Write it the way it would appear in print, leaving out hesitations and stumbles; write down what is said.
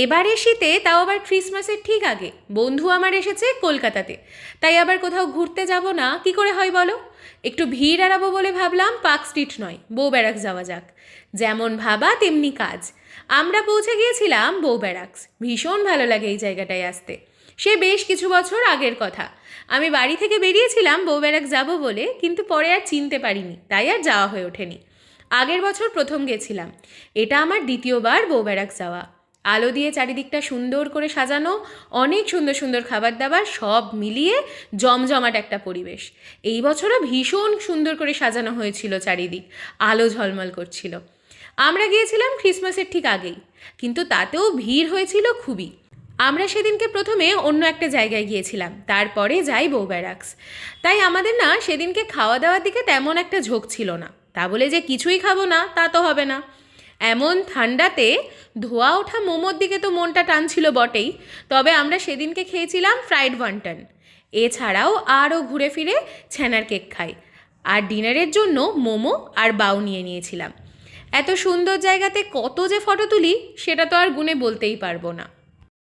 এবারে শীতে, তাও আবার ক্রিসমাসের ঠিক আগে, বন্ধু আমার এসেছে কলকাতাতে। তাই আবার কোথাও ঘুরতে যাব না কি করে হয় বলো? একটু ভিড় এড়াবো বলে ভাবলাম পার্ক স্ট্রিট নয়, বউ ব্যারাক্স যাওয়া যাক। যেমন ভাবা তেমনি কাজ। আমরা পৌঁছে গিয়েছিলাম বউ ব্যারাক্স। ভীষণ ভালো লাগে এই জায়গাটায় আসতে। সে বেশ কিছু বছর আগের কথা। আমি বাড়ি থেকে বেরিয়েছিলাম বউ ব্যারাক্স যাবো বলে, কিন্তু পরে আর চিনতে পারিনি, তাই আর যাওয়া হয়ে ওঠেনি। আগের বছর প্রথম গেছিলাম। এটা আমার দ্বিতীয়বার বউ ব্যারাক্স যাওয়া। আলো দিয়ে চারিদিকটা সুন্দর করে সাজানো, অনেক সুন্দর সুন্দর খাবার দাবার, সব মিলিয়ে জমজমাট একটা পরিবেশ। এই বছরও ভীষণ সুন্দর করে সাজানো হয়েছিল চারিদিক, আলো ঝলমল করছিল। আমরা গিয়েছিলাম ক্রিসমাসের ঠিক আগেই, কিন্তু তাতেও ভিড় হয়েছিল খুবই। আমরা সেদিনকে প্রথমে অন্য একটা জায়গায় গিয়েছিলাম, তারপরে যাই বউ ব্যারাক্স। তাই আমাদের না সেদিনকে খাওয়া দাওয়ার দিকে তেমন একটা ঝোঁক ছিল না। তা বলে যে কিছুই খাবো না তা তো হবে না। এমন ঠান্ডাতে ধোয়া ওঠা মোমোর দিকে তো মনটা টানছিল বটেই, তবে আমরা সেদিনকে খেয়েছিলাম ফ্রাইড ওয়ান্টন। এছাড়াও আরও ঘুরে ফিরে ছানার কেক খাই, আর ডিনারের জন্য মোমো আর বাউ নিয়ে নিয়েছিলাম। এত সুন্দর জায়গাতে কত যে ফটো তুলি সেটা তো আর গুণে বলতেই পারবো না।